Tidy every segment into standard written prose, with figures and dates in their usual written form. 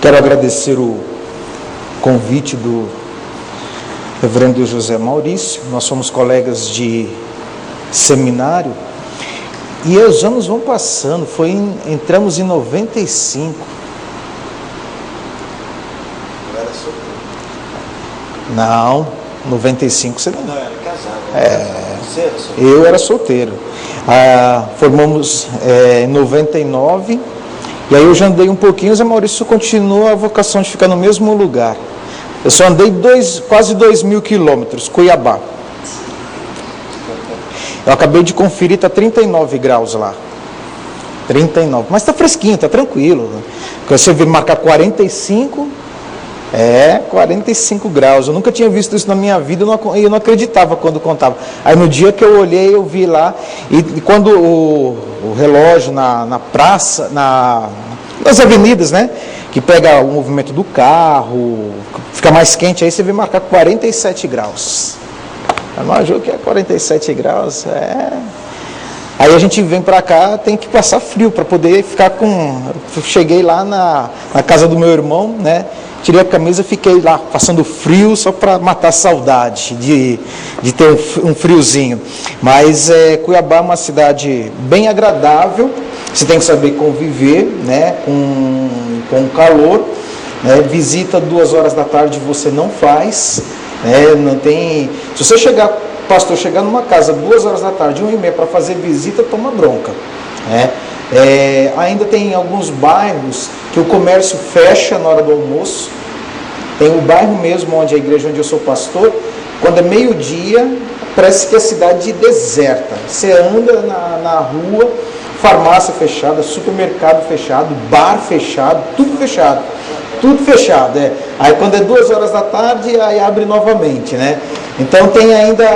Quero agradecer o convite do reverendo José Maurício. Nós somos colegas de seminário e os anos vão passando. Entramos em 95. Eu era solteiro. Não, 95 você não. Não, eu era casado. Você era solteiro? Eu era solteiro. Formamos em 99. E aí eu já andei um pouquinho, o Zé Maurício continua a vocação de ficar no mesmo lugar. Eu só andei quase 2.000 quilômetros, Cuiabá. Eu acabei de conferir, está 39 graus lá. 39, mas está fresquinho, está tranquilo. Quando você vir marcar 45, 45 graus. Eu nunca tinha visto isso na minha vida, eu não acreditava quando contava. Aí no dia que eu olhei, eu vi lá, e quando o relógio na praça, nas avenidas, né, que pega o movimento do carro, fica mais quente, aí você vê marcar 47 graus. Eu não achou que é 47 graus, Aí a gente vem pra cá, tem que passar frio para poder ficar com... Eu cheguei lá na casa do meu irmão, né, tirei a camisa, fiquei lá passando frio só para matar a saudade de ter um friozinho. Mas Cuiabá é uma cidade bem agradável, você tem que saber conviver, né, com o calor, né, visita 2 horas da tarde você não faz, né, não tem... Se você chegar numa casa 2 horas da tarde, 1h30 para fazer visita, toma bronca, né? Ainda tem alguns bairros que o comércio fecha na hora do almoço. Tem o bairro mesmo, onde a igreja onde eu sou pastor, quando é meio-dia, parece que a cidade deserta. Você anda na rua, farmácia fechada, supermercado fechado, bar fechado, tudo fechado. Tudo fechado, Aí quando é 2 horas da tarde, aí abre novamente, né? Então tem ainda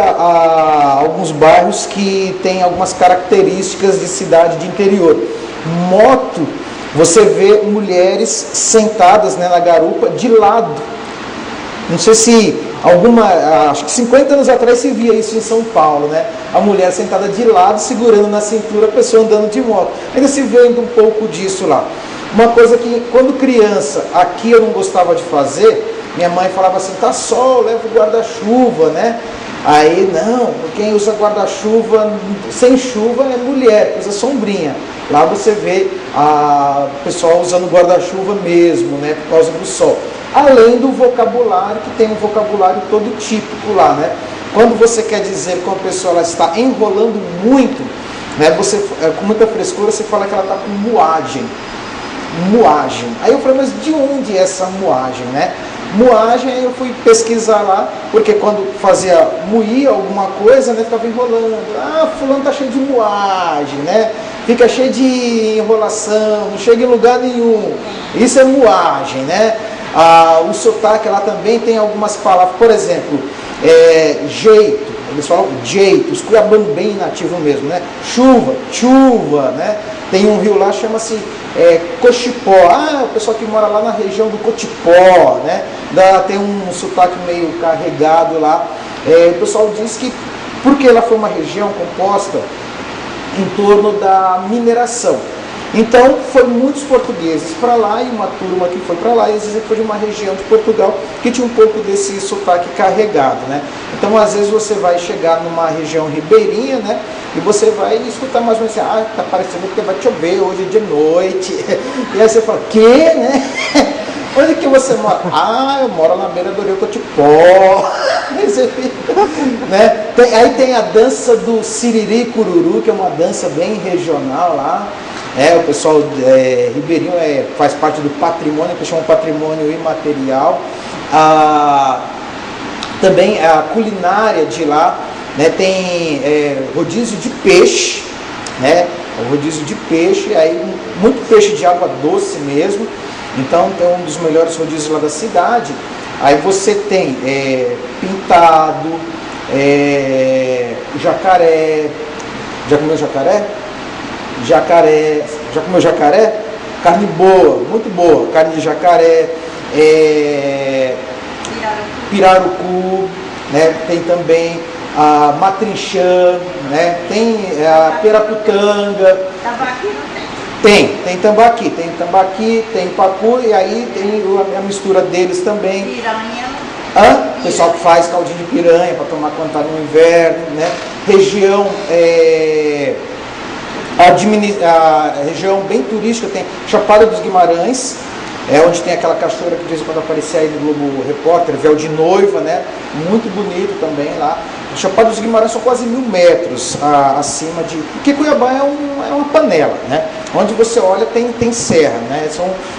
alguns bairros que tem algumas características de cidade de interior. Moto, você vê mulheres sentadas, né, na garupa, de lado. Não sei se acho que 50 anos atrás se via isso em São Paulo, né? A mulher sentada de lado, segurando na cintura a pessoa andando de moto. Ainda se vê ainda um pouco disso lá. Uma coisa que, quando criança, aqui eu não gostava de fazer, minha mãe falava assim, tá sol, leva o guarda-chuva, né? Aí, não, quem usa guarda-chuva sem chuva é mulher, usa sombrinha. Lá você vê o pessoal usando guarda-chuva mesmo, né? Por causa do sol. Além do vocabulário, que tem um vocabulário todo típico lá, né? Quando você quer dizer que uma pessoa ela está enrolando muito, né? Você, com muita frescura, você fala que ela está com moagem. Moagem. Aí eu falei, mas de onde é essa moagem, né? Moagem, aí eu fui pesquisar lá, porque quando moía alguma coisa, né, ficava enrolando. Fulano tá cheio de moagem, né? Fica cheio de enrolação, não chega em lugar nenhum. Isso é moagem, né? O sotaque lá também tem algumas palavras, por exemplo, jeito, eles falam jeito, os cuiabanos bem nativos mesmo, né? Chuva, né? Tem um rio lá, chama-se Cochipó. O pessoal que mora lá na região do Cotipó, né? Tem um sotaque meio carregado lá. O pessoal diz que, porque ela foi uma região composta em torno da mineração. Então, foi muitos portugueses para lá e uma turma que foi para lá, e às vezes foi de uma região de Portugal que tinha um pouco desse sotaque carregado, né? Então, às vezes você vai chegar numa região ribeirinha, né? E você vai escutar mais ou menos assim, tá parecendo que vai chover hoje de noite. E aí você fala, quê, né? Onde que você mora? Eu moro na beira do rio Cotipó. Né? Aí tem a dança do Siriri Cururu, que é uma dança bem regional lá. O pessoal ribeirinho faz parte do patrimônio, que chama patrimônio imaterial. Também a culinária de lá, né, tem rodízio de peixe, né? O rodízio de peixe, aí muito peixe de água doce mesmo. Então tem um dos melhores rodízios lá da cidade. Aí você tem pintado, jacaré. Já comeu jacaré? Já comeu jacaré? Carne boa, muito boa. Carne de jacaré, pirarucu, né? Tem também a matrinchã, né? Tem a peraputanga. Tambaqui não tem. Tem tambaqui, tem pacu, e aí tem a mistura deles também. Piranha. O pessoal que faz caldinho de piranha para tomar quando está no inverno, né? A região bem turística tem Chapada dos Guimarães, onde tem aquela cachoeira que de vez em quando aparecia aí no Globo Repórter, véu de noiva, né? Muito bonito também lá. Chapada dos Guimarães são quase 1.000 metros acima de... Porque Cuiabá é uma panela, né? Onde você olha tem serra, né?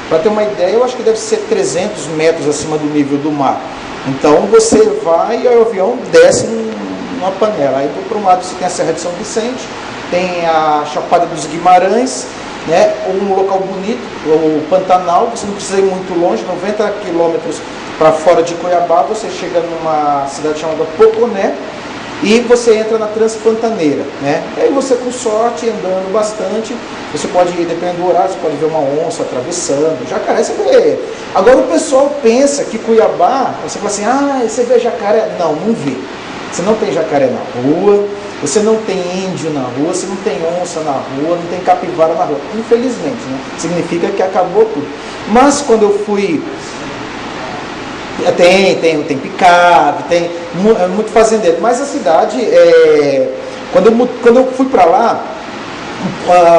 Para ter uma ideia, eu acho que deve ser 300 metros acima do nível do mar. Então você vai e o avião desce numa panela. Aí por um lado você tem a Serra de São Vicente, tem a Chapada dos Guimarães, né? Um local bonito, o Pantanal, você não precisa ir muito longe, 90 quilômetros para fora de Cuiabá, você chega numa cidade chamada Poconé, e você entra na Transpantaneira, né? E aí você, com sorte, andando bastante, você pode ir, dependendo do horário, você pode ver uma onça atravessando, jacaré você vê. Agora o pessoal pensa que Cuiabá, você fala assim, você vê jacaré? Não vê. Você não tem jacaré na rua, você não tem índio na rua, você não tem onça na rua, não tem capivara na rua. Infelizmente, né? Significa que acabou tudo. Mas quando eu fui... Tem picado, tem muito fazendeiro, mas a cidade, quando eu fui para lá,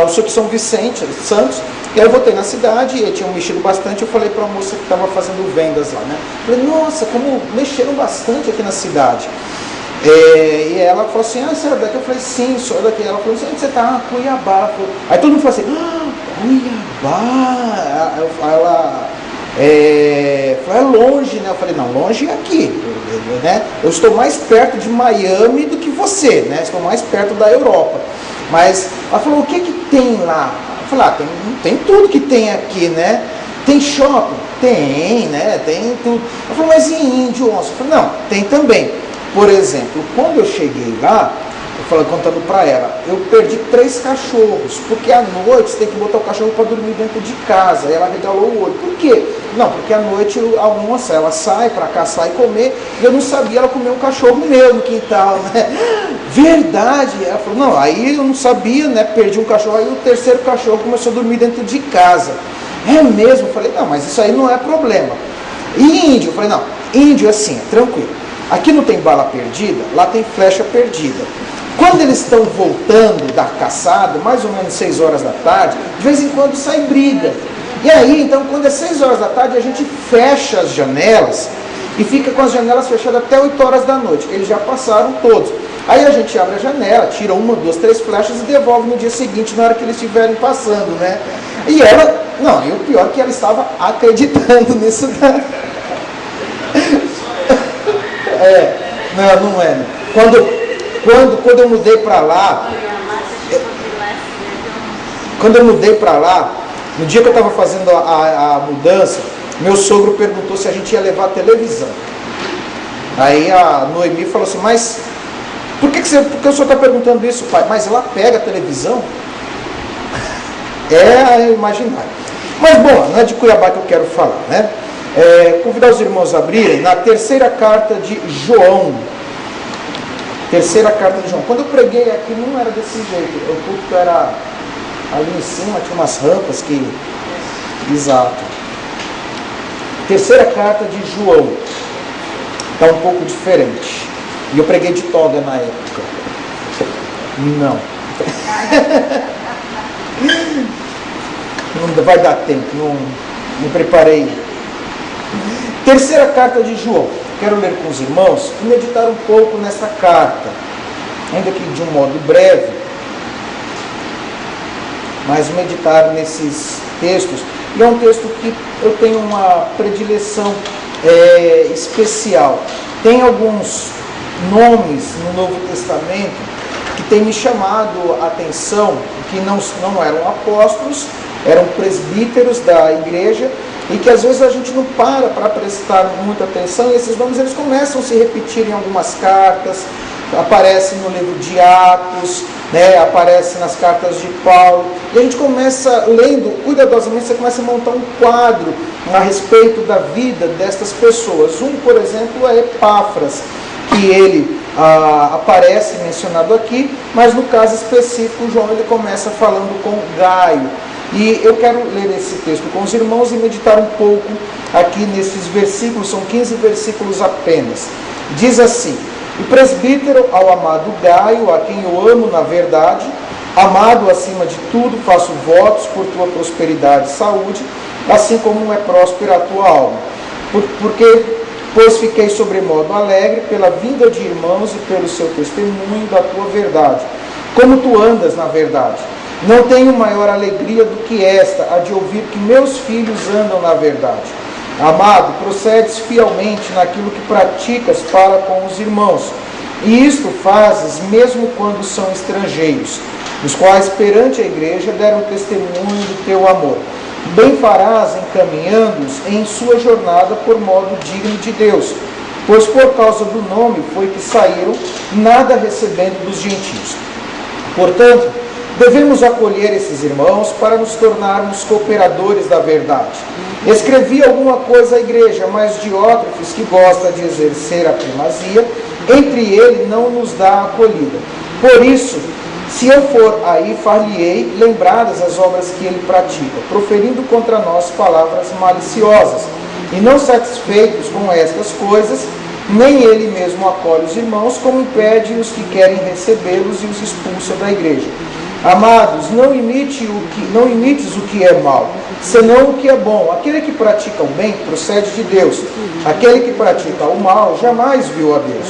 eu sou de São Vicente, Santos, e aí eu voltei na cidade, e tinham mexido bastante, eu falei para a moça que estava fazendo vendas lá, né? Falei, nossa, como mexeram bastante aqui na cidade. E ela falou assim, você é daqui? Eu falei, sim, sou daqui. Ela falou assim, onde você está? Cuiabá. Aí todo mundo falou assim, Cuiabá. Ela... é longe, né? Eu falei, não, longe é aqui, né? Eu estou mais perto de Miami do que você, né? Estou mais perto da Europa. Mas ela falou, o que tem lá? Eu falei, tem tudo que tem aqui, né? Tem shopping? Tem, né? Tem tudo. Ela falou, mas e índio, onça? Eu falei, não, tem também. Por exemplo, quando eu cheguei lá, contando para ela, eu perdi 3 cachorros, porque à noite você tem que botar o cachorro para dormir dentro de casa. E ela regalou o olho. Por quê? Não, porque à noite a onça, ela sai para caçar e comer, e eu não sabia, ela comeu um cachorro meu no quintal, né? Verdade! Ela falou, não, aí eu não sabia, né? Perdi um cachorro, aí o terceiro cachorro começou a dormir dentro de casa. É mesmo? Eu falei, não, mas isso aí não é problema. E índio? Eu falei, não, índio é assim, é tranquilo. Aqui não tem bala perdida, lá tem flecha perdida. Quando eles estão voltando da caçada, mais ou menos 6 horas da tarde, de vez em quando sai briga. E aí, então, quando é 6 horas da tarde, a gente fecha as janelas e fica com as janelas fechadas até 8 horas da noite. Eles já passaram todos. Aí a gente abre a janela, tira 1, 2, 3 flechas e devolve no dia seguinte, na hora que eles estiverem passando, né? E ela, não, e o pior é que ela estava acreditando nisso. Não é. Quando eu mudei para lá, no dia que eu estava fazendo a mudança, meu sogro perguntou se a gente ia levar a televisão. Aí a Noemi falou assim, mas por que o senhor está perguntando isso, pai? Mas ela pega a televisão? É imaginário. Mas bom, não é de Cuiabá que eu quero falar, né? Convidar os irmãos a abrirem na terceira carta de João. Terceira carta de João. Quando eu preguei aqui não era desse jeito. O púlpito era ali em cima, tinha umas rampas que... Exato. Terceira carta de João. Está um pouco diferente. E eu preguei de toga na época. Não. Não vai dar tempo. Não me preparei. Terceira carta de João. Quero ler com os irmãos e meditar um pouco nessa carta, ainda que de um modo breve, mas meditar nesses textos. E é um texto que eu tenho uma predileção especial. Tem alguns nomes no Novo Testamento que têm me chamado a atenção, que não eram apóstolos, eram presbíteros da igreja, e que às vezes a gente não para prestar muita atenção, e esses nomes eles começam a se repetir em algumas cartas, aparecem no livro de Atos, né, aparecem nas cartas de Paulo, e a gente começa, lendo cuidadosamente, você começa a montar um quadro a respeito da vida destas pessoas. Um, por exemplo, é Epáfras, que ele aparece mencionado aqui, mas no caso específico, João ele começa falando com Gaio. E eu quero ler esse texto com os irmãos e meditar um pouco aqui nesses versículos, são 15 versículos apenas. Diz assim: o presbítero ao amado Gaio, a quem eu amo na verdade, amado acima de tudo, faço votos por tua prosperidade e saúde, assim como é próspera a tua alma. Pois fiquei sobremodo alegre pela vinda de irmãos e pelo seu testemunho da tua verdade, como tu andas na verdade. Não tenho maior alegria do que esta, a de ouvir que meus filhos andam na verdade. Amado, procedes fielmente naquilo que praticas para com os irmãos, e isto fazes mesmo quando são estrangeiros, os quais perante a igreja deram testemunho do teu amor. Bem farás encaminhando-os em sua jornada por modo digno de Deus, pois por causa do nome foi que saíram, nada recebendo dos gentios. Portanto, devemos acolher esses irmãos para nos tornarmos cooperadores da verdade. Escrevi alguma coisa à igreja, mas Diótrefes, que gosta de exercer a primazia, entre ele não nos dá acolhida. Por isso, se eu for aí, far-lhe-ei lembradas as obras que ele pratica, proferindo contra nós palavras maliciosas. E não satisfeitos com estas coisas, nem ele mesmo acolhe os irmãos, como impede os que querem recebê-los e os expulsa da igreja. Amados, não imites o que é mal, senão o que é bom. Aquele que pratica o bem procede de Deus. Aquele que pratica o mal jamais viu a Deus.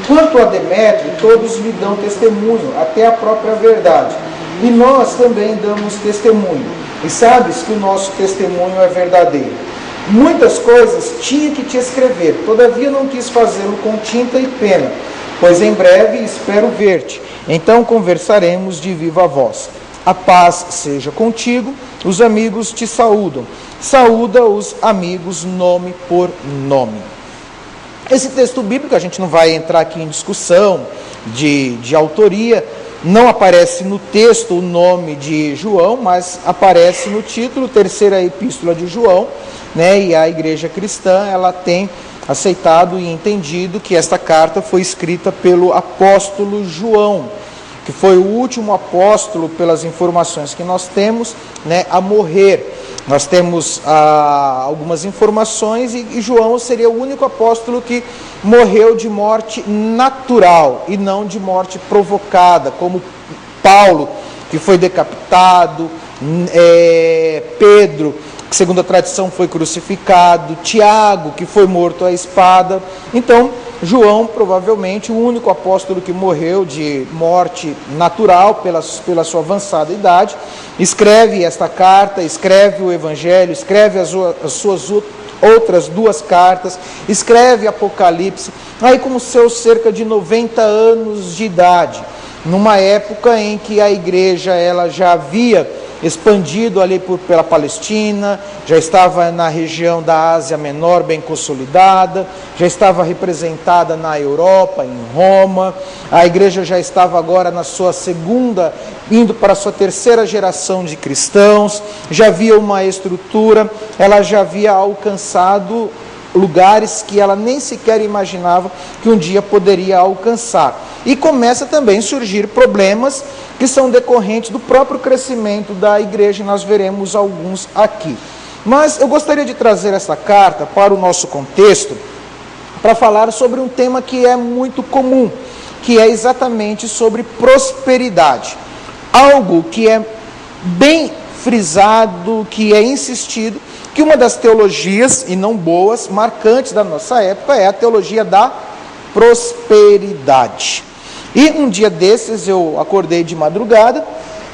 Quanto a Demétrio, todos lhe dão testemunho, até a própria verdade. E nós também damos testemunho. E sabes que o nosso testemunho é verdadeiro. Muitas coisas tinha que te escrever, todavia não quis fazê-lo com tinta e pena, pois em breve espero ver-te. Então conversaremos de viva voz. A paz seja contigo, os amigos te saúdam. Saúda os amigos nome por nome. Esse texto bíblico, a gente não vai entrar aqui em discussão de autoria, não aparece no texto o nome de João, mas aparece no título, terceira epístola de João, né? E a igreja cristã, ela tem aceitado e entendido que esta carta foi escrita pelo apóstolo João, que foi o último apóstolo, pelas informações que nós temos, né, a morrer. Nós temos algumas informações e João seria o único apóstolo que morreu de morte natural e não de morte provocada, como Paulo, que foi decapitado, Pedro, que segundo a tradição foi crucificado, Tiago, que foi morto à espada. Então, João, provavelmente, o único apóstolo que morreu de morte natural pela sua avançada idade, escreve esta carta, escreve o Evangelho, escreve as suas outras duas cartas, escreve Apocalipse, aí com seus cerca de 90 anos de idade, numa época em que a igreja ela já havia expandido ali pela Palestina, já estava na região da Ásia Menor bem consolidada, já estava representada na Europa, em Roma, a igreja já estava agora na sua segunda, indo para a sua terceira geração de cristãos, já havia uma estrutura, ela já havia alcançado lugares que ela nem sequer imaginava que um dia poderia alcançar. E começa também a surgir problemas que são decorrentes do próprio crescimento da igreja, e nós veremos alguns aqui. Mas eu gostaria de trazer essa carta para o nosso contexto, para falar sobre um tema que é muito comum, que é exatamente sobre prosperidade. Algo que é bem frisado, que é insistido, que uma das teologias, e não boas, marcantes da nossa época, é a teologia da prosperidade. E um dia desses eu acordei de madrugada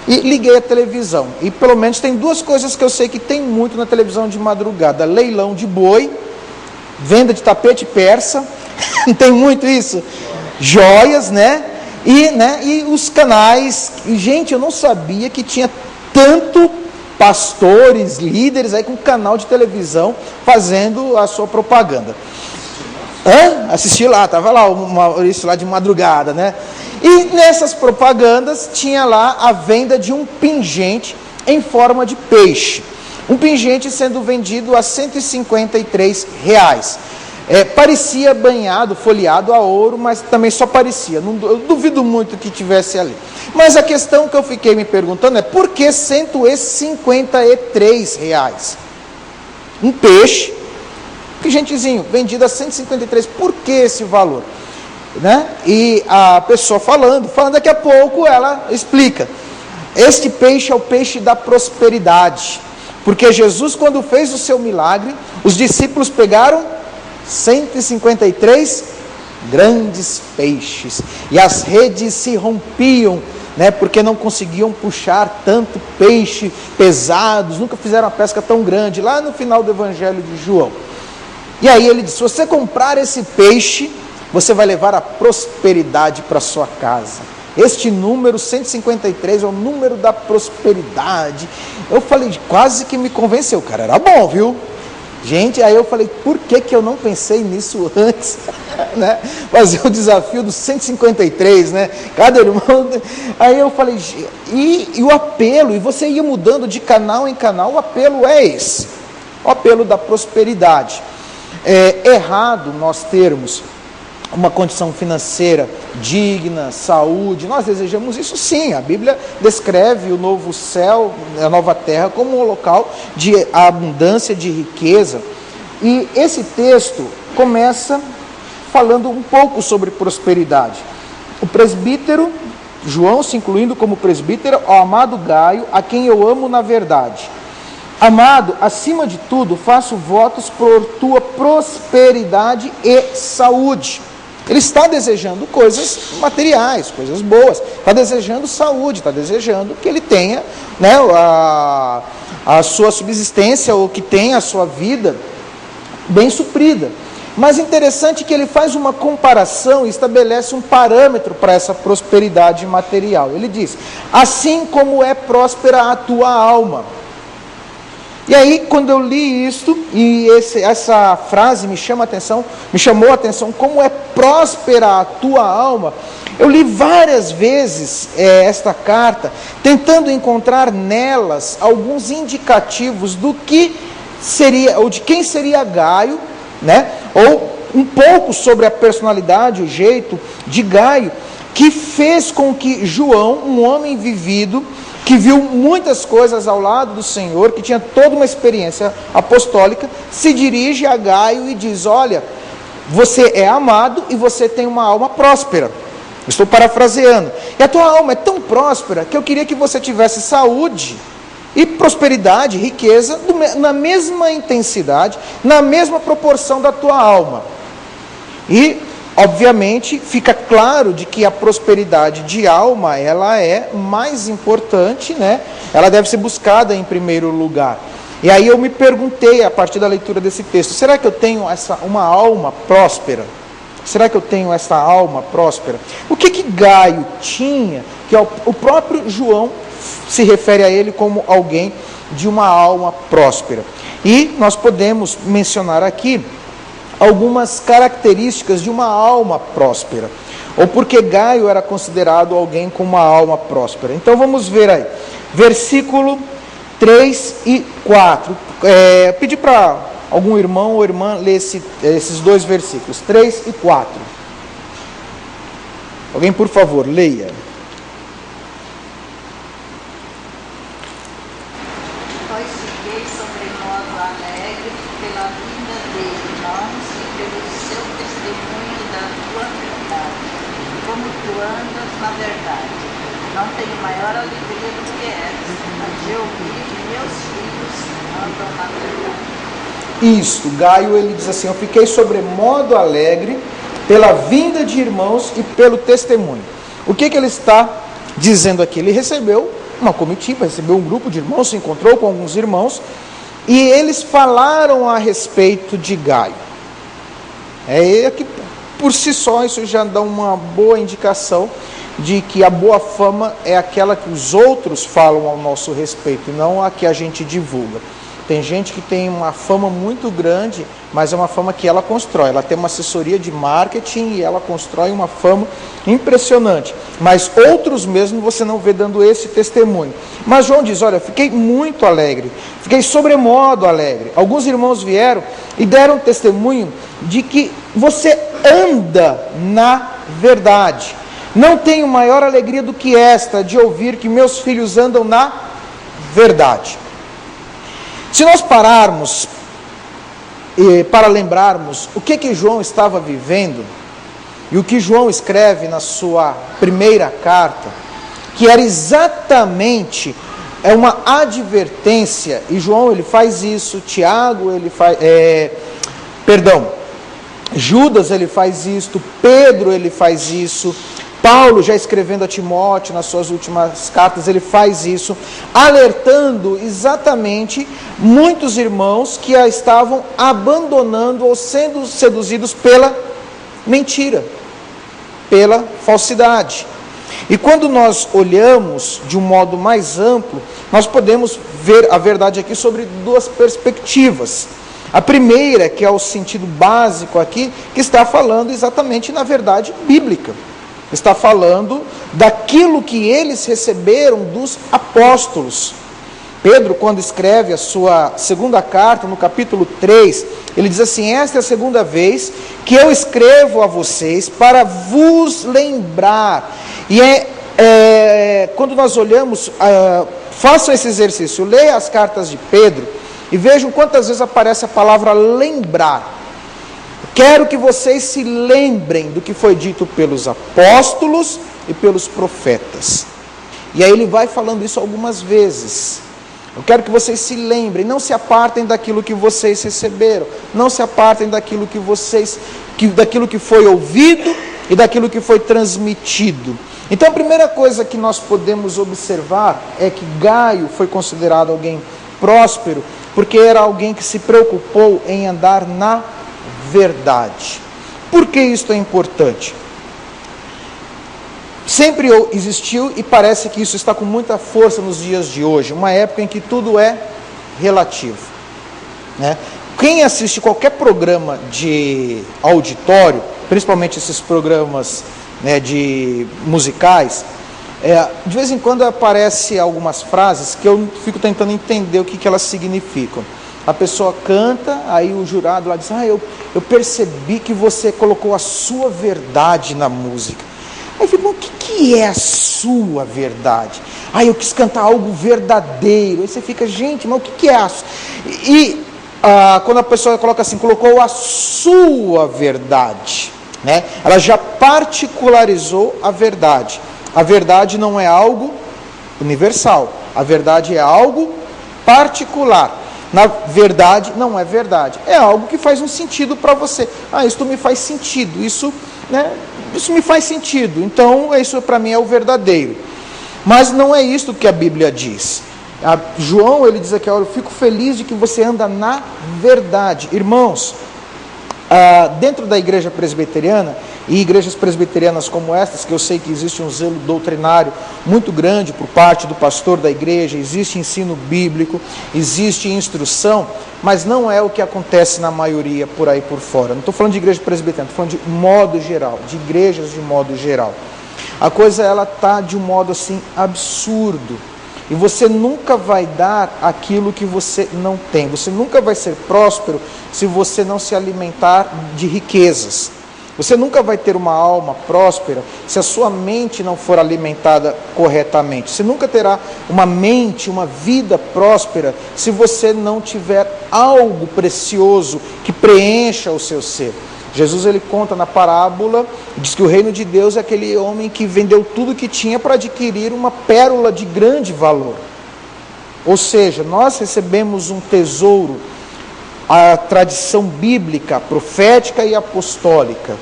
e liguei a televisão. E pelo menos tem duas coisas que eu sei que tem muito na televisão de madrugada: leilão de boi, venda de tapete persa, não tem muito isso? Joias, né? E os canais. E, gente, eu não sabia que tinha tanto pastores, líderes aí com canal de televisão fazendo a sua propaganda. Assisti lá, estava lá isso lá de madrugada, né? E nessas propagandas tinha lá a venda de um pingente em forma de peixe. Um pingente sendo vendido a R$153. parecia banhado, folheado a ouro, mas também só parecia. Eu duvido muito que tivesse ali. Mas a questão que eu fiquei me perguntando é: por que R$153? Um peixe, que gentezinho, vendido a 153, por que esse valor? Né? E a pessoa falando, daqui a pouco ela explica: este peixe é o peixe da prosperidade, porque Jesus, quando fez o seu milagre, os discípulos pegaram 153 grandes peixes, e as redes se rompiam, né, porque não conseguiam puxar tanto peixe pesados, nunca fizeram uma pesca tão grande, lá no final do Evangelho de João. E aí ele diz: se você comprar esse peixe, você vai levar a prosperidade para sua casa. Este número 153 é o número da prosperidade. Eu falei, quase que me convenceu, cara, era bom, viu? Gente, aí eu falei, por que eu não pensei nisso antes? Né? Fazer o desafio dos 153, né? Cada irmão. Aí eu falei, e o apelo, e você ia mudando de canal em canal, o apelo é esse, o apelo da prosperidade. É errado nós termos uma condição financeira digna, saúde, nós desejamos isso sim. A Bíblia descreve o novo céu, a nova terra, como um local de abundância, de riqueza. E esse texto começa falando um pouco sobre prosperidade. O presbítero, João se incluindo como presbítero, ao amado Gaio, a quem eu amo na verdade. Amado, acima de tudo, faço votos por tua prosperidade e saúde. Ele está desejando coisas materiais, coisas boas, está desejando saúde, está desejando que ele tenha, né, a sua subsistência, ou que tenha a sua vida bem suprida. Mas interessante que ele faz uma comparação e estabelece um parâmetro para essa prosperidade material. Ele diz: assim como é próspera a tua alma. E aí, quando eu li isto, e essa frase me chamou a atenção, como é próspera a tua alma, eu li várias vezes esta carta, tentando encontrar nelas alguns indicativos do que seria, ou de quem seria Gaio, né? Ou um pouco sobre a personalidade, o jeito de Gaio, que fez com que João, um homem vivido, que viu muitas coisas ao lado do Senhor, que tinha toda uma experiência apostólica, se dirige a Gaio e diz: olha, você é amado e você tem uma alma próspera. Estou parafraseando. E a tua alma é tão próspera que eu queria que você tivesse saúde e prosperidade, riqueza, na mesma intensidade, na mesma proporção da tua alma. E obviamente, fica claro de que a prosperidade de alma, ela é mais importante, né? Ela deve ser buscada em primeiro lugar. E aí eu me perguntei, a partir da leitura desse texto, será que eu tenho uma alma próspera? Será que eu tenho essa alma próspera? O que Gaio tinha, que o próprio João se refere a ele como alguém de uma alma próspera? E nós podemos mencionar aqui algumas características de uma alma próspera, ou porque Gaio era considerado alguém com uma alma próspera. Então vamos ver aí, versículo 3 e 4. Pedir para algum irmão ou irmã ler esses dois versículos, 3 e 4. Alguém, por favor, leia. Na verdade, não tenho maior alegria do que essa, de ouvir que meus filhos andam na verdade. Isto, Gaio, ele diz assim: eu fiquei sobremodo alegre pela vinda de irmãos e pelo testemunho. O que ele está dizendo aqui? Ele recebeu uma comitiva, recebeu um grupo de irmãos, se encontrou com alguns irmãos, e eles falaram a respeito de Gaio. Que por si só isso já dá uma boa indicação de que a boa fama é aquela que os outros falam ao nosso respeito, e não a que a gente divulga. Tem gente que tem uma fama muito grande, mas é uma fama que ela constrói. Ela tem uma assessoria de marketing e ela constrói uma fama impressionante. Mas outros mesmo você não vê dando esse testemunho. Mas João diz, olha, fiquei muito alegre, fiquei sobremodo alegre. Alguns irmãos vieram e deram testemunho de que você anda na verdade. Não tenho maior alegria do que esta, de ouvir que meus filhos andam na verdade. Se nós pararmos para lembrarmos o que João estava vivendo, e o que João escreve na sua primeira carta, que era exatamente uma advertência, e João ele faz isso, Tiago ele faz, Judas ele faz isso, Pedro ele faz isso, Paulo, já escrevendo a Timóteo nas suas últimas cartas, ele faz isso, alertando exatamente muitos irmãos que a estavam abandonando ou sendo seduzidos pela mentira, pela falsidade. E quando nós olhamos de um modo mais amplo, nós podemos ver a verdade aqui sobre duas perspectivas. A primeira, que é o sentido básico aqui, que está falando exatamente na verdade bíblica. Está falando daquilo que eles receberam dos apóstolos. Pedro, quando escreve a sua segunda carta, no capítulo 3, ele diz assim: esta é a segunda vez que eu escrevo a vocês para vos lembrar. E quando nós olhamos, façam esse exercício, leia as cartas de Pedro e vejam quantas vezes aparece a palavra lembrar. Quero que vocês se lembrem do que foi dito pelos apóstolos e pelos profetas. E aí ele vai falando isso algumas vezes. Eu quero que vocês se lembrem, não se apartem daquilo que vocês receberam, não se apartem daquilo daquilo que foi ouvido e daquilo que foi transmitido. Então a primeira coisa que nós podemos observar é que Gaio foi considerado alguém próspero, porque era alguém que se preocupou em andar na verdade. Por que isto é importante? Sempre existiu e parece que isso está com muita força nos dias de hoje, uma época em que tudo é relativo, né? Quem assiste qualquer programa de auditório, principalmente esses programas, né, de musicais, de vez em quando aparecem algumas frases que eu fico tentando entender o que elas significam. A pessoa canta, aí o jurado lá diz: eu percebi que você colocou a sua verdade na música. Aí eu fico: o que é a sua verdade? Eu quis cantar algo verdadeiro. Aí você fica: gente, mas o que é a sua? Quando a pessoa coloca assim, colocou a sua verdade, né? Ela já particularizou a verdade. A verdade não é algo universal, a verdade é algo particular. Na verdade, não é verdade, é algo que faz um sentido para você. Isso me faz sentido, isso me faz sentido, então isso para mim é o verdadeiro. Mas não é isso que a Bíblia diz. João, ele diz aqui: eu fico feliz de que você anda na verdade. Irmãos, dentro da igreja presbiteriana, e igrejas presbiterianas como estas, que eu sei que existe um zelo doutrinário muito grande por parte do pastor da igreja, existe ensino bíblico, existe instrução, mas não é o que acontece na maioria por aí por fora. Não estou falando de igreja presbiteriana, estou falando de modo geral, de igrejas de modo geral. A coisa ela está de um modo assim absurdo. E você nunca vai dar aquilo que você não tem. Você nunca vai ser próspero se você não se alimentar de riquezas. Você nunca vai ter uma alma próspera se a sua mente não for alimentada corretamente. Você nunca terá uma mente, uma vida próspera se você não tiver algo precioso que preencha o seu ser. Jesus ele conta na parábola, diz que o reino de Deus é aquele homem que vendeu tudo que tinha para adquirir uma pérola de grande valor. Ou seja, nós recebemos um tesouro, a tradição bíblica, profética e apostólica.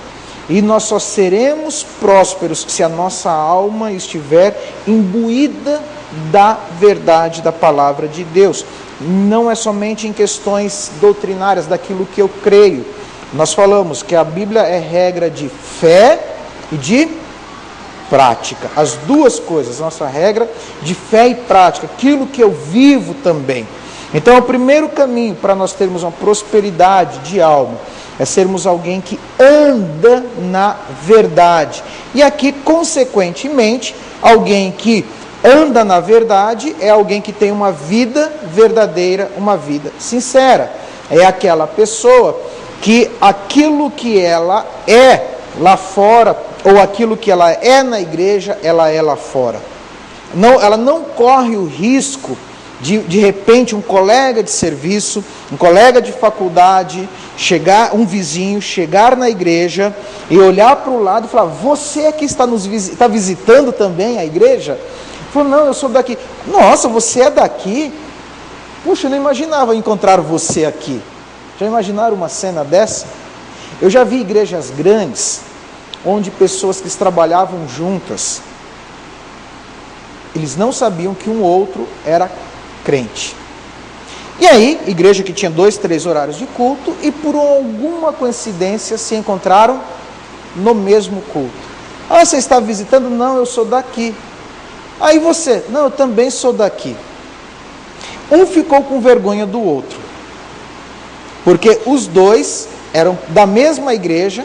E nós só seremos prósperos se a nossa alma estiver imbuída da verdade da palavra de Deus. Não é somente em questões doutrinárias, daquilo que eu creio. Nós falamos que a Bíblia é regra de fé e de prática. As duas coisas, nossa regra de fé e prática, aquilo que eu vivo também. Então, o primeiro caminho para nós termos uma prosperidade de alma é sermos alguém que anda na verdade. E aqui, consequentemente, alguém que anda na verdade é alguém que tem uma vida verdadeira, uma vida sincera. É aquela pessoa que aquilo que ela é lá fora, ou aquilo que ela é na igreja, ela é lá fora. Não, ela não corre o risco de repente um colega de serviço, um colega de faculdade, um vizinho chegar na igreja e olhar para o lado e falar: você aqui está visitando também a igreja? Falou: não, eu sou daqui. Nossa, você é daqui? Puxa, eu não imaginava encontrar você aqui. Já imaginaram uma cena dessa? Eu já vi igrejas grandes, onde pessoas que trabalhavam juntas, eles não sabiam que um outro era crente. E aí, igreja que tinha 2, 3 horários de culto, e por alguma coincidência se encontraram no mesmo culto. Ah, você está visitando? Não, eu sou daqui. Aí você? Não, eu também sou daqui. Um ficou com vergonha do outro, porque os dois eram da mesma igreja,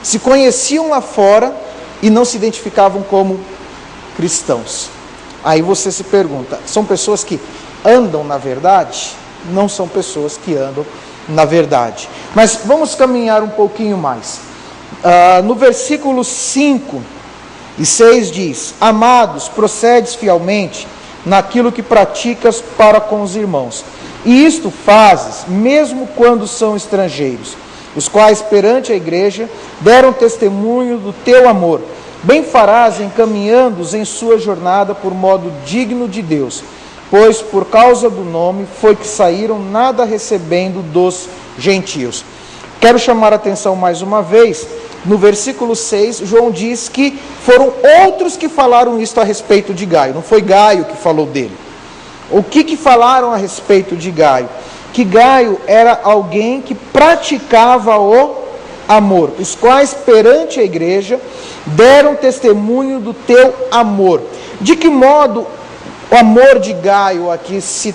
se conheciam lá fora e não se identificavam como cristãos. Aí você se pergunta: são pessoas que andam na verdade? Não são pessoas que andam na verdade. Mas vamos caminhar um pouquinho mais. No versículo 5 e 6 diz: amados, procedes fielmente naquilo que praticas para com os irmãos, e isto fazes mesmo quando são estrangeiros, os quais perante a igreja deram testemunho do teu amor. Bem farás encaminhando-os em sua jornada por modo digno de Deus, pois por causa do nome foi que saíram, nada recebendo dos gentios. Quero chamar a atenção mais uma vez, no versículo 6, João diz que foram outros que falaram isto a respeito de Gaio, não foi Gaio que falou dele. O que falaram a respeito de Gaio? Que Gaio era alguém que praticava o amor, os quais perante a igreja deram testemunho do teu amor. De que modo o amor de Gaio aqui se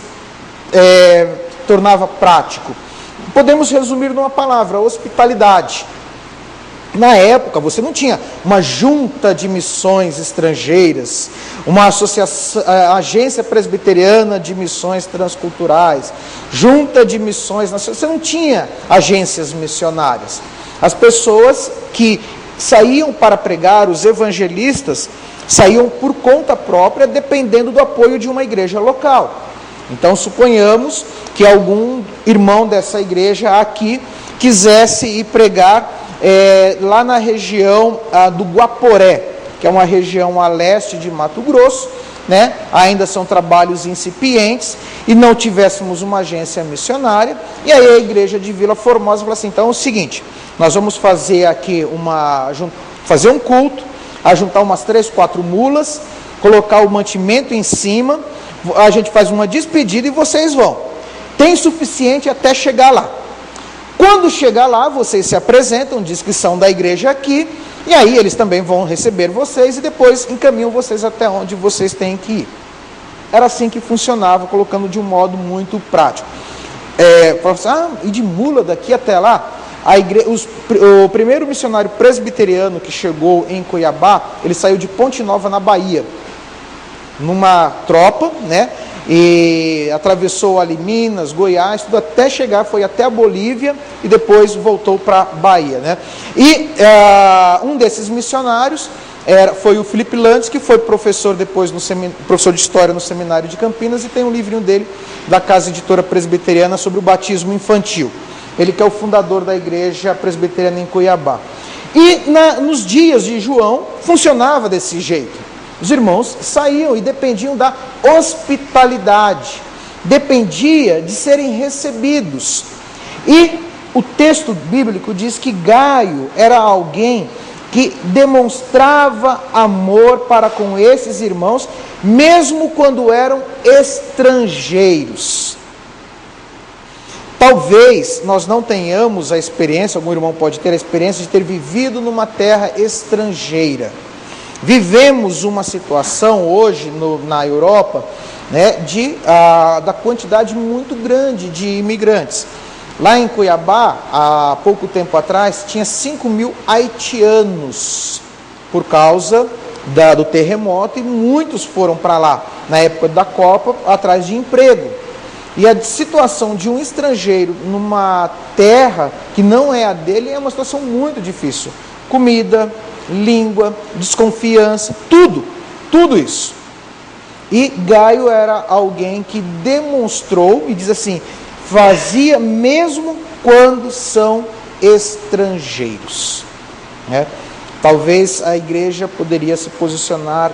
tornava prático? Podemos resumir numa palavra: hospitalidade. Na época, você não tinha uma junta de missões estrangeiras, uma associação, agência presbiteriana de missões transculturais, junta de missões nacionais. Você não tinha agências missionárias. As pessoas que saíam para pregar, os evangelistas, saíam por conta própria, dependendo do apoio de uma igreja local. Então, suponhamos que algum irmão dessa igreja aqui quisesse ir pregar lá na região do Guaporé, que é uma região a leste de Mato Grosso, né? Ainda são trabalhos incipientes, e não tivéssemos uma agência missionária, e aí a igreja de Vila Formosa falou assim: então é o seguinte, nós vamos fazer aqui fazer um culto, ajuntar umas 3, 4 mulas, colocar o mantimento em cima, a gente faz uma despedida e vocês vão. Tem suficiente até chegar lá. Quando chegar lá, vocês se apresentam, diz que são da igreja aqui, e aí eles também vão receber vocês e depois encaminham vocês até onde vocês têm que ir. Era assim que funcionava, colocando de um modo muito prático. E de mula daqui até lá? O primeiro missionário presbiteriano que chegou em Cuiabá, ele saiu de Ponte Nova, na Bahia, numa tropa, né? E atravessou ali Minas, Goiás, tudo até chegar, foi até a Bolívia e depois voltou para a Bahia, né? E um desses missionários foi o Felipe Landes, que foi professor depois, professor de História no Seminário de Campinas, e tem um livrinho dele, da Casa Editora Presbiteriana, sobre o batismo infantil. Ele que é o fundador da igreja presbiteriana em Cuiabá. E nos dias de João, funcionava desse jeito. Os irmãos saíam e dependiam da hospitalidade, dependia de serem recebidos. E o texto bíblico diz que Gaio era alguém que demonstrava amor para com esses irmãos, mesmo quando eram estrangeiros. Talvez nós não tenhamos a experiência, algum irmão pode ter a experiência de ter vivido numa terra estrangeira. Vivemos uma situação hoje na Europa, né, da quantidade muito grande de imigrantes. Lá em Cuiabá, há pouco tempo atrás, tinha 5.000 haitianos por causa do terremoto, e muitos foram para lá na época da Copa atrás de emprego. E a situação de um estrangeiro numa terra que não é a dele é uma situação muito difícil. Comida, língua, desconfiança, tudo isso. E Gaio era alguém que demonstrou, e diz assim, fazia mesmo quando são estrangeiros, né? Talvez a igreja poderia se posicionar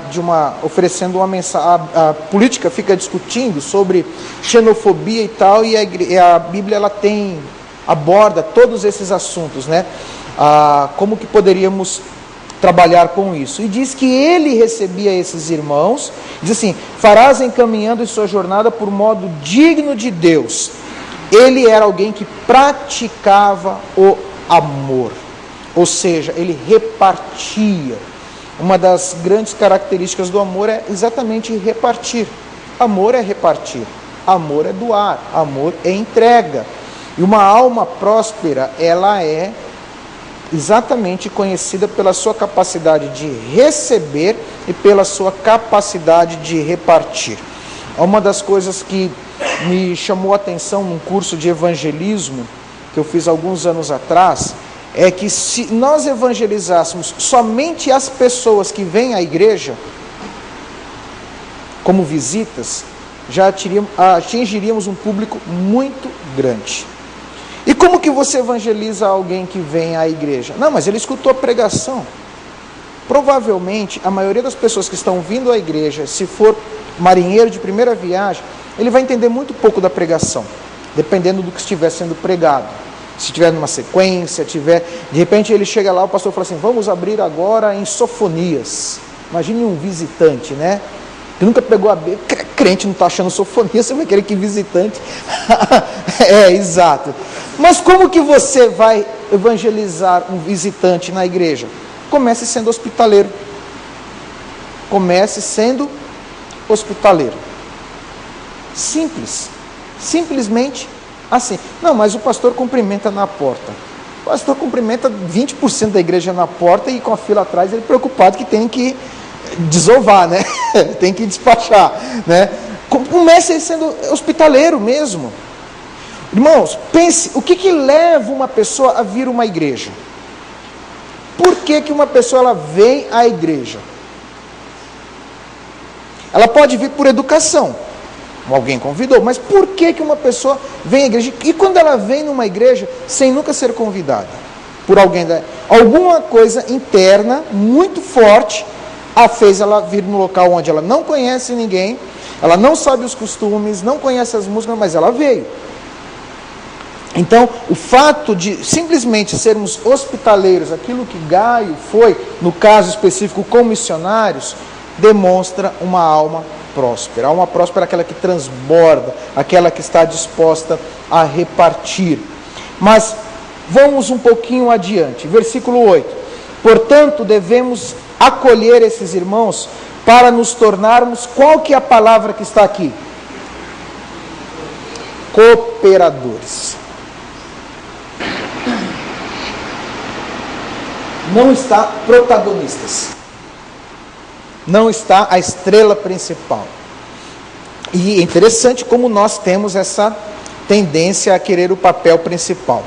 oferecendo uma mensagem. A política fica discutindo sobre xenofobia e tal, e a Bíblia ela aborda todos esses assuntos, né? Como que poderíamos trabalhar com isso? E diz que ele recebia esses irmãos, diz assim, farás encaminhando em sua jornada por modo digno de Deus. Ele era alguém que praticava o amor. Ou seja, ele repartia. Uma das grandes características do amor é exatamente repartir. Amor é repartir. Amor é doar. Amor é entrega. E uma alma próspera, ela é exatamente conhecida pela sua capacidade de receber e pela sua capacidade de repartir. Uma das coisas que me chamou a atenção num curso de evangelismo que eu fiz alguns anos atrás, é que se nós evangelizássemos somente as pessoas que vêm à igreja, como visitas, já atingiríamos um público muito grande. E como que você evangeliza alguém que vem à igreja? Não, mas ele escutou a pregação. Provavelmente, a maioria das pessoas que estão vindo à igreja, se for marinheiro de primeira viagem, ele vai entender muito pouco da pregação, dependendo do que estiver sendo pregado. Se estiver numa sequência, de repente ele chega lá, o pastor fala assim, vamos abrir agora em Sofonias. Imagine um visitante, né? Que nunca pegou a Bíblia, crente não está achando Sofonias, você vai querer que visitante... exato. Mas como que você vai evangelizar um visitante na igreja? Comece sendo hospitaleiro. Comece sendo hospitaleiro. Simples. Simplesmente assim. Não, mas o pastor cumprimenta na porta. O pastor cumprimenta 20% da igreja na porta e com a fila atrás ele preocupado que tem que desovar, né? Tem que despachar, né? Comece sendo hospitaleiro mesmo. Irmãos, pense, o que leva uma pessoa a vir uma igreja? Por que uma pessoa ela vem à igreja? Ela pode vir por educação. Alguém convidou, mas por que uma pessoa vem à igreja? E quando ela vem numa igreja sem nunca ser convidada por alguém, alguma coisa interna muito forte a fez ela vir no local onde ela não conhece ninguém, ela não sabe os costumes, não conhece as músicas, mas ela veio. Então, o fato de simplesmente sermos hospitaleiros, aquilo que Gaio foi, no caso específico com missionários, demonstra uma alma próspera. A alma próspera é aquela que transborda, aquela que está disposta a repartir. Mas vamos um pouquinho adiante, versículo 8. Portanto, devemos acolher esses irmãos para nos tornarmos, qual que é a palavra que está aqui? Cooperadores. Não está protagonistas. Não está a estrela principal. E é interessante como nós temos essa tendência a querer o papel principal.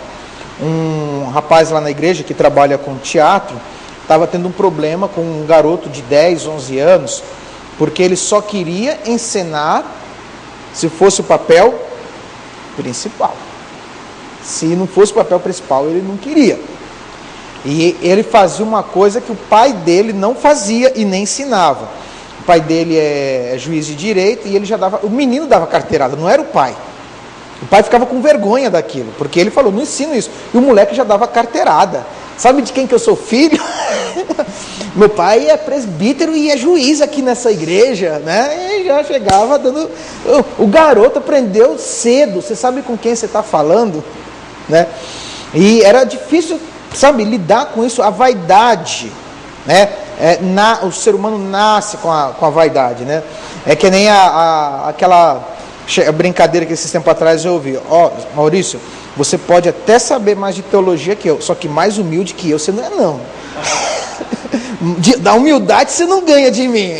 Um rapaz lá na igreja que trabalha com teatro estava tendo um problema com um garoto de 10, 11 anos, porque ele só queria encenar se fosse o papel principal. Se não fosse o papel principal, ele não queria. E ele fazia uma coisa que o pai dele não fazia e nem ensinava. O pai dele é juiz de direito e ele já dava... O menino dava carteirada, não era o pai. O pai ficava com vergonha daquilo, porque ele falou, não ensino isso. E o moleque já dava carteirada. Sabe de quem que eu sou filho? Meu pai é presbítero e é juiz aqui nessa igreja, né? E já chegava dando... O garoto aprendeu cedo, você sabe com quem você está falando, né? E era difícil, sabe, lidar com isso, a vaidade, né? O ser humano nasce com a vaidade, né? É que nem aquela brincadeira que esses tempos atrás eu ouvi. Maurício, você pode até saber mais de teologia que eu, só que mais humilde que eu você não é, não. Da humildade você não ganha de mim.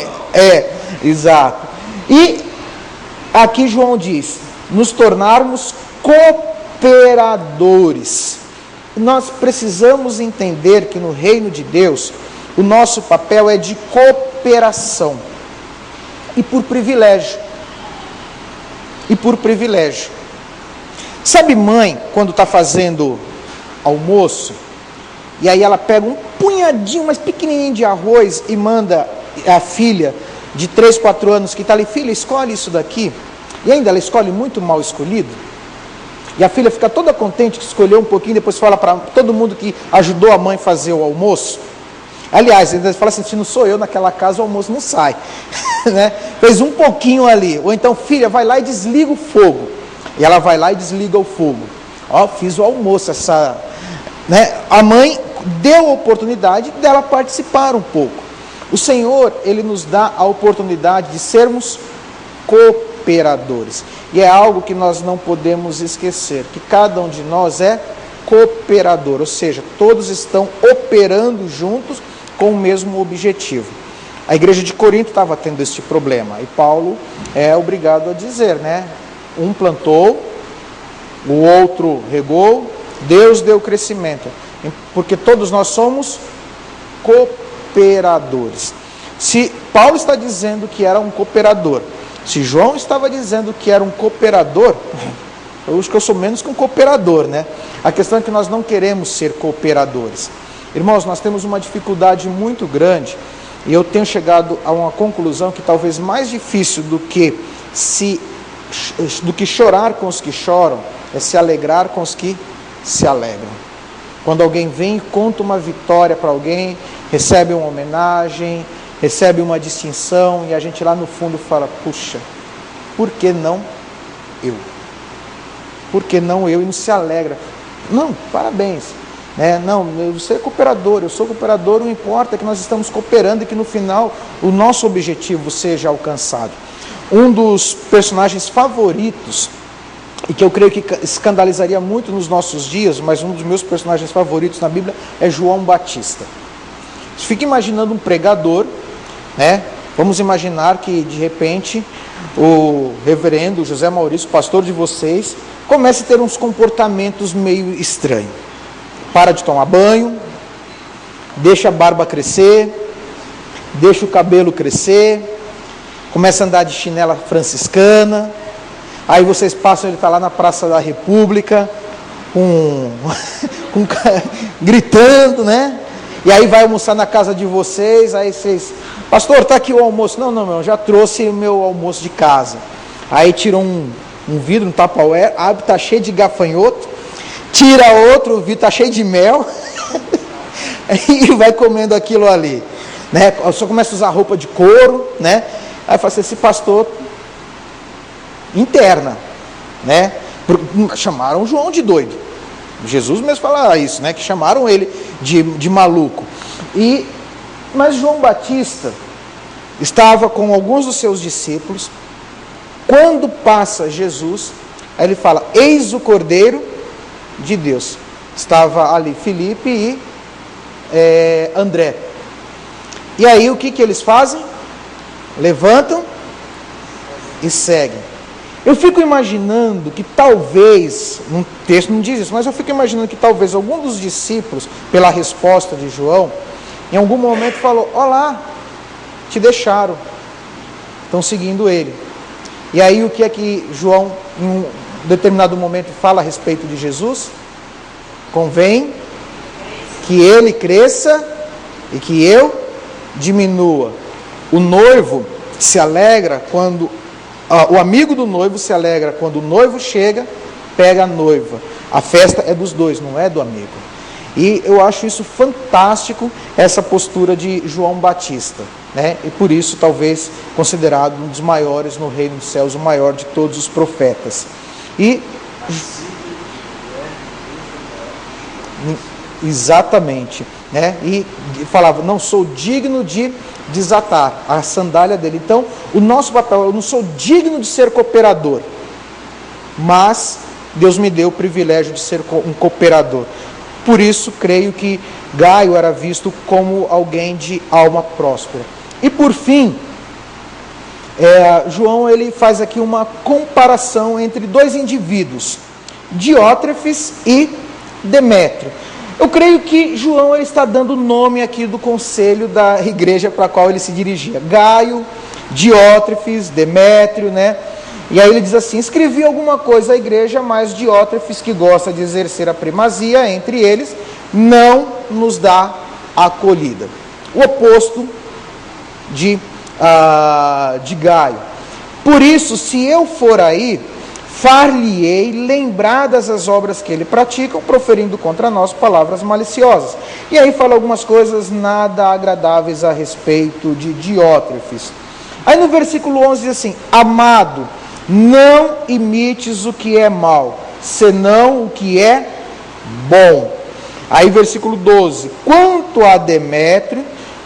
Exato. E aqui João diz, nos tornarmos cooperadores. Nós precisamos entender que no reino de Deus, o nosso papel é de cooperação. E por privilégio. Sabe mãe, quando está fazendo almoço, e aí ela pega um punhadinho, mais pequenininho de arroz e manda a filha de 3, 4 anos que está ali, filha, escolhe isso daqui. E ainda ela escolhe muito mal escolhido. E a filha fica toda contente que escolheu um pouquinho, depois fala para todo mundo que ajudou a mãe a fazer o almoço. Aliás, ainda fala assim, se não sou eu naquela casa, o almoço não sai. Né? Fez um pouquinho ali. Ou então, filha, vai lá e desliga o fogo. E ela vai lá e desliga o fogo. Fiz o almoço. Né? A mãe deu a oportunidade dela participar um pouco. O Senhor, Ele nos dá a oportunidade de sermos cooperadores. E é algo que nós não podemos esquecer, que cada um de nós é cooperador, ou seja, todos estão operando juntos com o mesmo objetivo. A igreja de Corinto estava tendo este problema, e Paulo é obrigado a dizer, né? Um plantou, o outro regou, Deus deu crescimento, porque todos nós somos cooperadores. Se Paulo está dizendo que era um cooperador, se João estava dizendo que era um cooperador, eu acho que eu sou menos que um cooperador, né? A questão é que nós não queremos ser cooperadores. Irmãos, nós temos uma dificuldade muito grande, e eu tenho chegado a uma conclusão que talvez mais difícil do que chorar com os que choram, é se alegrar com os que se alegram. Quando alguém vem e conta uma vitória para alguém, recebe uma homenagem, recebe uma distinção, e a gente lá no fundo fala, puxa, por que não eu? Por que não eu? E não se alegra. Não, parabéns. Não, você é cooperador, eu sou cooperador, não importa que nós estamos cooperando e que no final o nosso objetivo seja alcançado. Um dos personagens favoritos, e que eu creio que escandalizaria muito nos nossos dias, mas um dos meus personagens favoritos na Bíblia é João Batista. Você fica imaginando um pregador, né? Vamos imaginar que de repente o reverendo José Maurício, pastor de vocês, comece a ter uns comportamentos meio estranhos. Para de tomar banho, deixa a barba crescer, deixa o cabelo crescer, começa a andar de chinela franciscana, aí vocês passam, ele está lá na Praça da República, gritando, né? E aí vai almoçar na casa de vocês, aí vocês, pastor, está aqui o almoço. Não, meu, já trouxe o meu almoço de casa. Aí tira um vidro, um tupperware, abre, está cheio de gafanhoto, tira outro, o vidro está cheio de mel, e vai comendo aquilo ali. Né? Só começa a usar roupa de couro, né? Aí fala assim, esse pastor interna, né? Chamaram João de doido. Jesus mesmo fala isso, né? Que chamaram ele de maluco. Mas João Batista estava com alguns dos seus discípulos. Quando passa Jesus, aí ele fala, eis o Cordeiro de Deus. Estava ali Filipe e André. E aí o que eles fazem? Levantam e seguem. Eu fico imaginando que talvez, no texto não diz isso, mas eu fico imaginando que talvez algum dos discípulos, pela resposta de João, em algum momento falou, olá, te deixaram, estão seguindo ele. E aí o que é que João, em um determinado momento, fala a respeito de Jesus? Convém que ele cresça e que eu diminua. O noivo se alegra quando... o amigo do noivo se alegra quando o noivo chega, pega a noiva. A festa é dos dois, não é do amigo. E eu acho isso fantástico, essa postura de João Batista, né? E por isso talvez considerado um dos maiores no reino dos céus, o maior de todos os profetas. Exatamente. né? E falava, não sou digno de desatar a sandália dele. Então, o nosso papel, eu não sou digno de ser cooperador, mas Deus me deu o privilégio de ser um cooperador. Por isso, creio que Gaio era visto como alguém de alma próspera. E por fim, João ele faz aqui uma comparação entre dois indivíduos, Diótrefes e Demétrio. Eu creio que João ele está dando nome aqui do conselho da igreja para a qual ele se dirigia. Gaio, Diótrefes, Demétrio, né? E aí ele diz assim, escrevi alguma coisa à igreja, mas Diótrefes, que gosta de exercer a primazia entre eles, não nos dá acolhida. O oposto de Gaio. Por isso, se eu for aí, far-lhe-ei lembradas as obras que ele pratica, proferindo contra nós palavras maliciosas. E aí fala algumas coisas nada agradáveis a respeito de Diótrefes. Aí no versículo 11 diz assim, amado, não imites o que é mal, senão o que é bom. Aí versículo 12, quanto a Demétrio,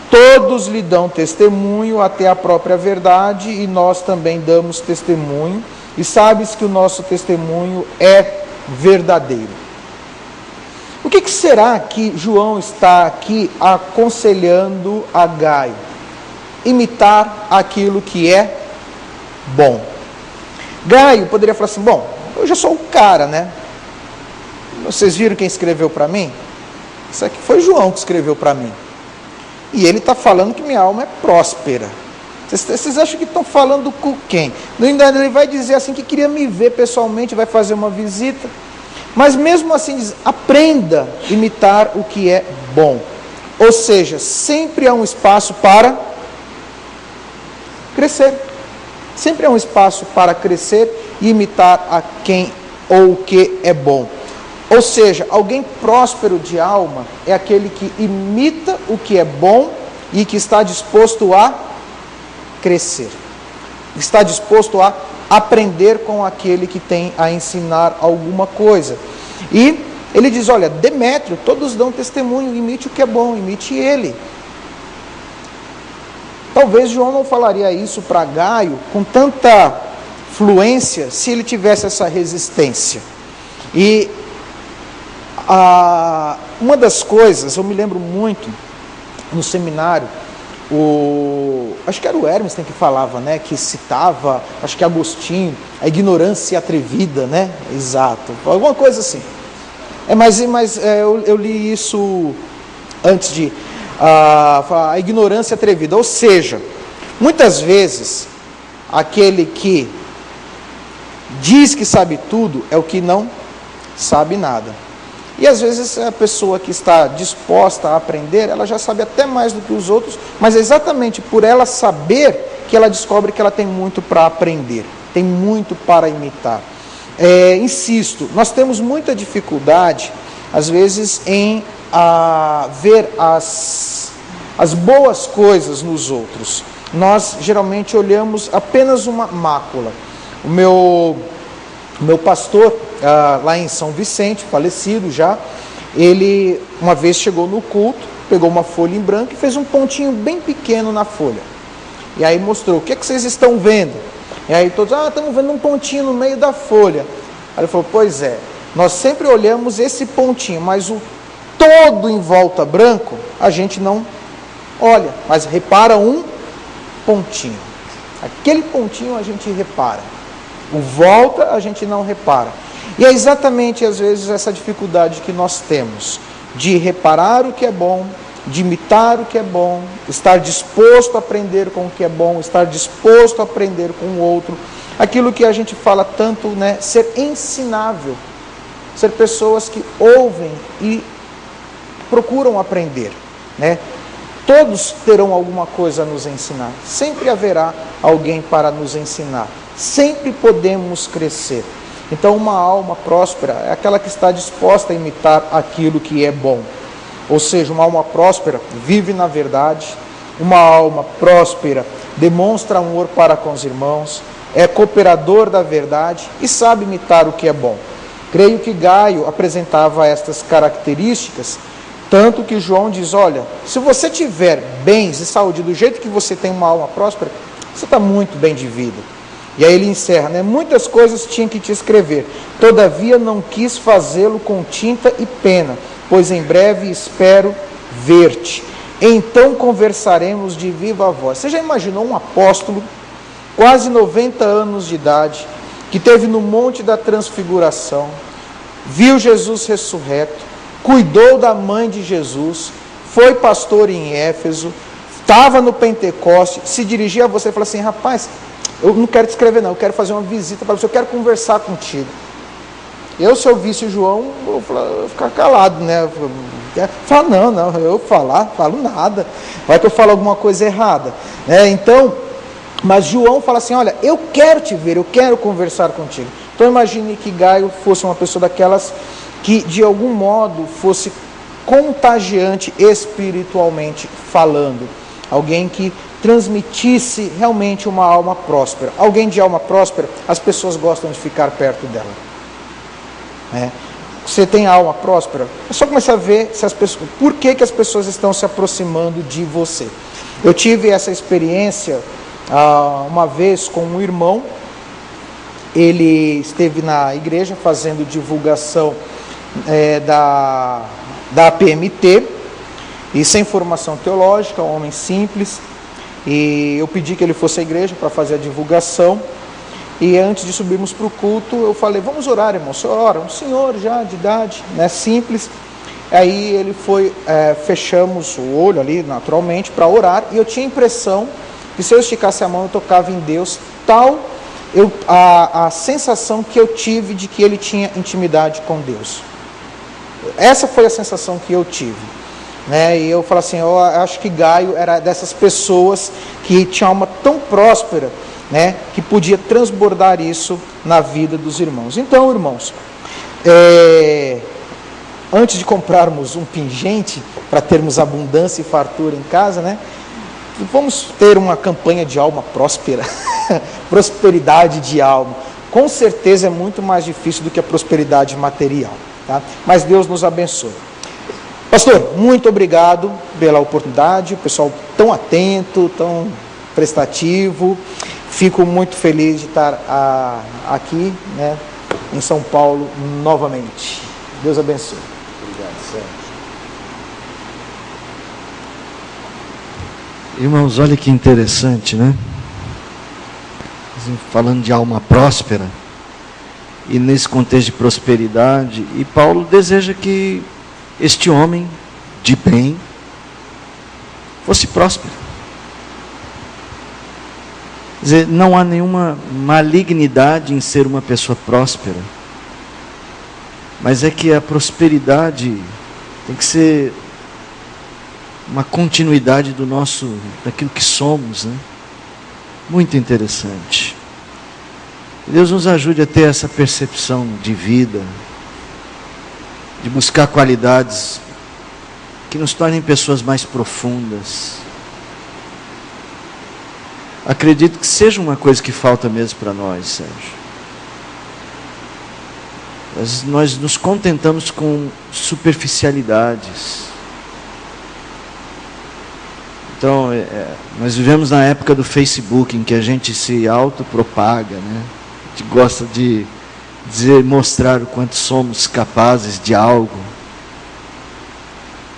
todos lhe dão testemunho até a própria verdade, e nós também damos testemunho, e sabes que o nosso testemunho é verdadeiro. O que será que João está aqui aconselhando a Gaio? Imitar aquilo que é bom. Gaio poderia falar assim, bom, eu já sou o cara, né? Vocês viram quem escreveu para mim? Isso aqui foi João que escreveu para mim. E ele está falando que minha alma é próspera. Vocês acham que estão falando com quem? Ele vai dizer assim que queria me ver pessoalmente, vai fazer uma visita. Mas mesmo assim, diz, aprenda a imitar o que é bom. Ou seja, sempre há um espaço para crescer. Sempre há um espaço para crescer e imitar a quem ou o que é bom. Ou seja, alguém próspero de alma é aquele que imita o que é bom e que está disposto a crescer. Está disposto a aprender com aquele que tem a ensinar alguma coisa. E ele diz, olha, Demétrio, todos dão testemunho, imite o que é bom, imite ele. Talvez João não falaria isso para Gaio com tanta fluência se ele tivesse essa resistência. E uma das coisas, eu me lembro muito, no seminário, acho que era o Hermes que falava, né, que citava, acho que Agostinho, a ignorância atrevida, né, exato, alguma coisa assim. Eu li isso antes de a ignorância atrevida, ou seja, muitas vezes, aquele que diz que sabe tudo é o que não sabe nada. E às vezes a pessoa que está disposta a aprender, ela já sabe até mais do que os outros, mas é exatamente por ela saber que ela descobre que ela tem muito para aprender, tem muito para imitar. Insisto, nós temos muita dificuldade, às vezes, em ver as boas coisas nos outros. Nós geralmente olhamos apenas uma mácula. O meu pastor, lá em São Vicente, falecido já, ele uma vez chegou no culto, pegou uma folha em branco e fez um pontinho bem pequeno na folha. E aí mostrou, o que vocês estão vendo? E aí todos, estamos vendo um pontinho no meio da folha. Aí ele falou, pois é, nós sempre olhamos esse pontinho, mas o todo em volta branco, a gente não olha, mas repara um pontinho. Aquele pontinho a gente repara. O volta a gente não repara. E é exatamente às vezes essa dificuldade que nós temos de reparar o que é bom, de imitar o que é bom, estar disposto a aprender com o que é bom, estar disposto a aprender com o outro. Aquilo que a gente fala tanto, né, ser ensinável, ser pessoas que ouvem e procuram aprender, né? Todos terão alguma coisa a nos ensinar, sempre haverá alguém para nos ensinar, sempre podemos crescer. Então uma alma próspera é aquela que está disposta a imitar aquilo que é bom. Ou seja, uma alma próspera vive na verdade, uma alma próspera demonstra amor para com os irmãos, é cooperador da verdade e sabe imitar o que é bom. Creio que Gaio apresentava estas características Tanto que João diz, olha, se você tiver bens e saúde do jeito que você tem uma alma próspera, você está muito bem de vida. E aí ele encerra, né? Muitas coisas tinha que te escrever, todavia não quis fazê-lo com tinta e pena, pois em breve espero ver-te. Então conversaremos de viva voz. Você já imaginou um apóstolo, quase 90 anos de idade, que esteve no Monte da Transfiguração, viu Jesus ressurreto, cuidou da mãe de Jesus, foi pastor em Éfeso, estava no Pentecoste, se dirigia a você e falou assim, rapaz, eu não quero te escrever não, eu quero fazer uma visita para você, eu quero conversar contigo. Eu, se eu visse João, eu ia ficar calado, né? Fala, não, eu falo nada, vai que eu falo alguma coisa errada, né? Então, mas João fala assim, olha, eu quero te ver, eu quero conversar contigo. Então imagine que Gaio fosse uma pessoa daquelas que de algum modo fosse contagiante espiritualmente falando, alguém que transmitisse realmente uma alma próspera. Alguém de alma próspera, as pessoas gostam de ficar perto dela. Você tem alma próspera, é só começar a ver se as pessoas, por que as pessoas estão se aproximando de você. Eu tive essa experiência uma vez com um irmão. Ele esteve na igreja fazendo divulgação da APMT, e sem formação teológica, um homem simples, e eu pedi que ele fosse à igreja para fazer a divulgação, e antes de subirmos para o culto, eu falei, vamos orar, irmão. O senhor ora? Um senhor já de idade, né, simples. Aí ele foi, fechamos o olho ali naturalmente para orar, e eu tinha a impressão que se eu esticasse a mão eu tocava em Deus, tal a sensação que eu tive de que ele tinha intimidade com Deus. Essa foi a sensação que eu tive, né? E eu falo assim, eu acho que Gaio era dessas pessoas que tinha uma alma tão próspera, né, que podia transbordar isso na vida dos irmãos. Então, irmãos, antes de comprarmos um pingente para termos abundância e fartura em casa, né, vamos ter uma campanha de alma próspera, prosperidade de alma. Com certeza é muito mais difícil do que a prosperidade material, tá? Mas Deus nos abençoe. Pastor, muito obrigado pela oportunidade, o pessoal tão atento, tão prestativo. Fico muito feliz de estar aqui, né, em São Paulo novamente. Deus abençoe. Obrigado, Sérgio. Irmãos, olha que interessante, né? Falando de alma próspera, e nesse contexto de prosperidade, e Paulo deseja que este homem de bem fosse próspero. Quer dizer, não há nenhuma malignidade em ser uma pessoa próspera, mas é que a prosperidade tem que ser uma continuidade daquilo que somos, né? Muito interessante. Deus nos ajude a ter essa percepção de vida, de buscar qualidades que nos tornem pessoas mais profundas. Acredito que seja uma coisa que falta mesmo para nós, Sérgio. Nós nos contentamos com superficialidades. Então, nós vivemos na época do Facebook, em que a gente se autopropaga, né? A gente gosta de mostrar o quanto somos capazes de algo,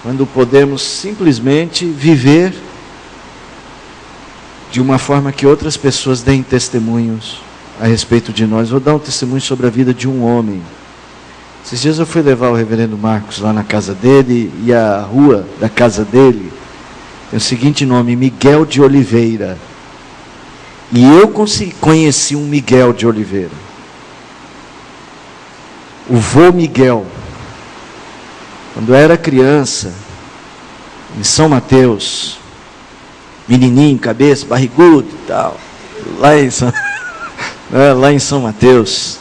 quando podemos simplesmente viver de uma forma que outras pessoas deem testemunhos a respeito de nós. Vou dar um testemunho sobre a vida de um homem. Esses dias eu fui levar o reverendo Marcos lá na casa dele, e a rua da casa dele tem o seguinte nome: Miguel de Oliveira. E eu conheci um Miguel de Oliveira, o vô Miguel, quando eu era criança, em São Mateus, menininho, cabeça, barrigudo e tal, lá em São Mateus,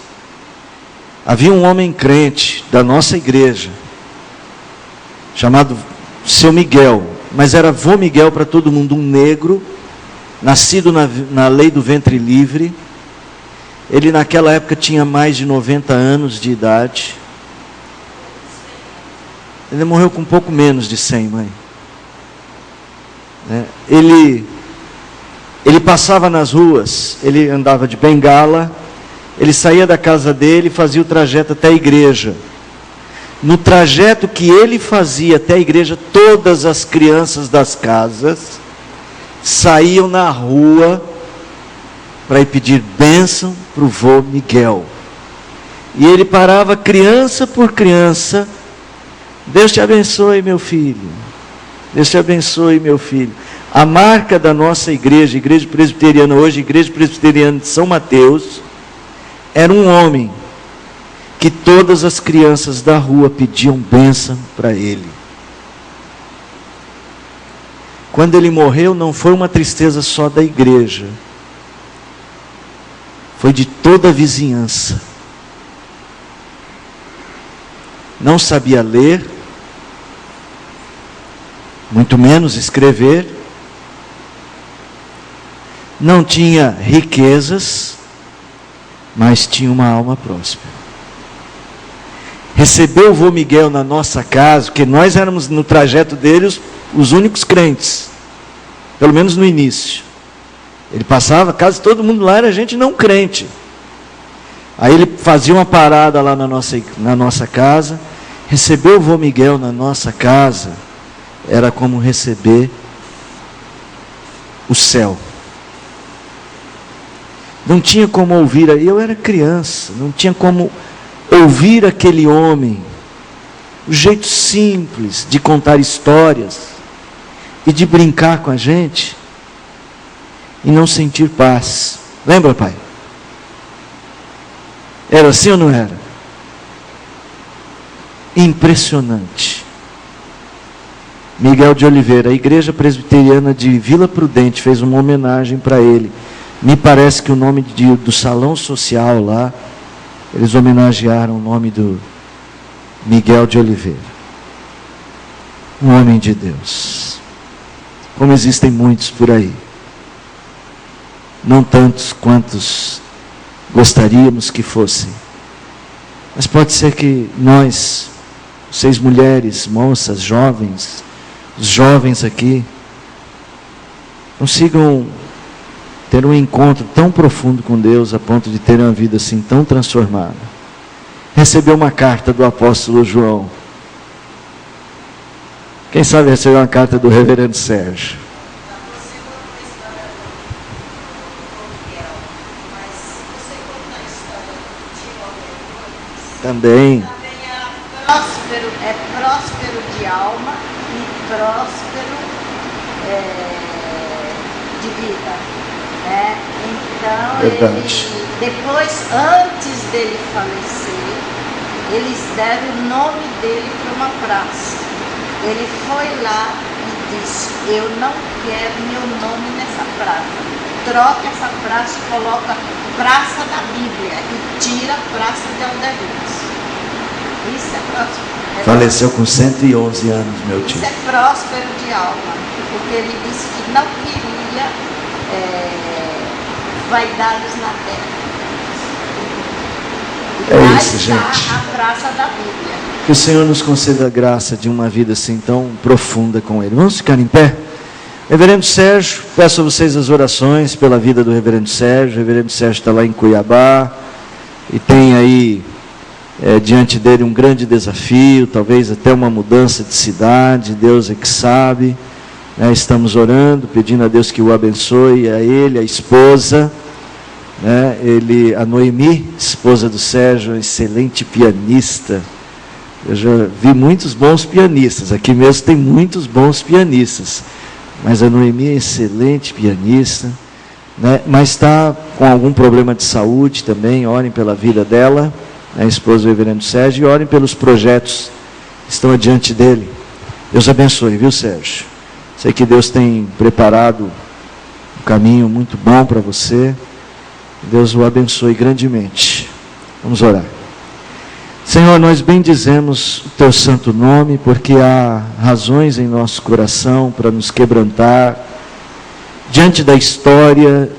havia um homem crente da nossa igreja, chamado Seu Miguel, mas era vô Miguel para todo mundo, um negro, nascido na lei do ventre livre. Ele naquela época tinha mais de 90 anos de idade. Ele morreu com um pouco menos de 100, mãe. Ele passava nas ruas, ele andava de bengala, ele saía da casa dele e fazia o trajeto até a igreja. No trajeto que ele fazia até a igreja, todas as crianças das casas saíam na rua para ir pedir bênção para o vô Miguel. E ele parava criança por criança. Deus te abençoe, meu filho. Deus te abençoe, meu filho. A marca da nossa igreja, Igreja Presbiteriana hoje, Igreja Presbiteriana de São Mateus, era um homem que todas as crianças da rua pediam bênção para ele. Quando ele morreu, não foi uma tristeza só da igreja, foi de toda a vizinhança. Não sabia ler, muito menos escrever, não tinha riquezas, mas tinha uma alma próspera. Recebeu o vô Miguel na nossa casa, porque nós éramos no trajeto dele os únicos crentes, pelo menos no início. Ele passava, quase todo mundo lá era gente não crente. Aí ele fazia uma parada lá na nossa casa, receber o vô Miguel na nossa casa, era como receber o céu. Não tinha como ouvir, eu era criança, não tinha como ouvir aquele homem, o jeito simples de contar histórias e de brincar com a gente e não sentir paz. Lembra, pai? Era assim ou não era? Impressionante. Miguel de Oliveira, a Igreja Presbiteriana de Vila Prudente fez uma homenagem para ele. Me parece que o nome do salão social lá, eles homenagearam o nome do Miguel de Oliveira. Um homem de Deus. Como existem muitos por aí. Não tantos quantos gostaríamos que fossem. Mas pode ser que nós, vocês mulheres, moças, jovens, os jovens aqui, consigam ter um encontro tão profundo com Deus, a ponto de terem uma vida assim tão transformada. Recebeu uma carta do apóstolo João. Quem sabe recebeu uma carta do reverendo Sérgio? Também. É próspero de alma e próspero de vida, né? Então, Verdade. Depois, antes dele falecer, eles deram o nome dele para uma praça. Ele foi lá e disse: eu não quero meu nome nessa praça. Troca essa praça e coloca Praça da Bíblia e tira Praça de Alderudes. Isso é próspero. Faleceu com 111 anos, meu tio. Isso é próspero de alma, porque ele disse que não queria vaidades na terra. É Lá isso, está gente. a Praça da Bíblia. Que o Senhor nos conceda a graça de uma vida assim tão profunda com Ele. Vamos ficar em pé? Reverendo Sérgio, peço a vocês as orações pela vida do Reverendo Sérgio. O Reverendo Sérgio está lá em Cuiabá e tem aí diante dele um grande desafio, talvez até uma mudança de cidade. Deus é que sabe, né? Estamos orando, pedindo a Deus que o abençoe, a ele, a esposa, né? A Noemi, esposa do Sérgio, excelente pianista. Eu já vi muitos bons pianistas, aqui mesmo tem muitos bons pianistas, mas a Noemi é excelente pianista, né? Mas está com algum problema de saúde também. Orem pela vida dela, a esposa do reverendo Sérgio, e orem pelos projetos que estão adiante dele. Deus abençoe, viu, Sérgio? Sei que Deus tem preparado um caminho muito bom para você. Deus o abençoe grandemente. Vamos orar. Senhor, nós bendizemos o teu santo nome, porque há razões em nosso coração para nos quebrantar diante da história,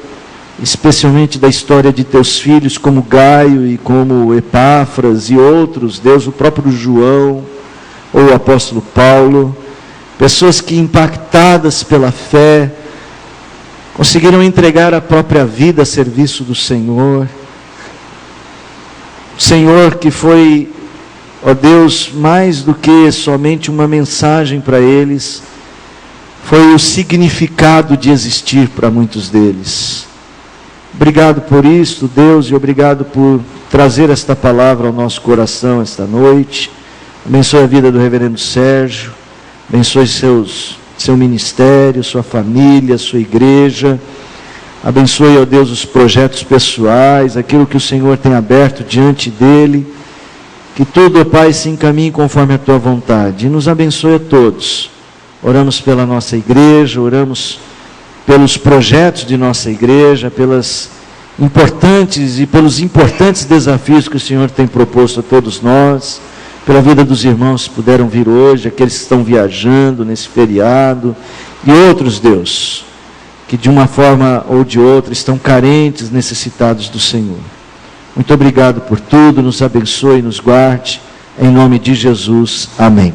especialmente da história de teus filhos, como Gaio e como Epáfras e outros, Deus, o próprio João, ou o apóstolo Paulo, pessoas que, impactadas pela fé, conseguiram entregar a própria vida a serviço do Senhor. Senhor que foi, ó Deus, mais do que somente uma mensagem para eles, foi o significado de existir para muitos deles. Obrigado por isso, Deus, e obrigado por trazer esta palavra ao nosso coração esta noite. Abençoe a vida do reverendo Sérgio, abençoe seu ministério, sua família, sua igreja. Abençoe, ó Deus, os projetos pessoais, aquilo que o Senhor tem aberto diante dele. Que tudo, ó Pai, se encaminhe conforme a tua vontade. E nos abençoe a todos. Oramos pela nossa igreja, oramos pelos projetos de nossa igreja, pelos importantes desafios que o Senhor tem proposto a todos nós, pela vida dos irmãos que puderam vir hoje, aqueles que estão viajando nesse feriado, e outros, Deus, que de uma forma ou de outra estão carentes, necessitados do Senhor. Muito obrigado por tudo, nos abençoe e nos guarde, em nome de Jesus, amém.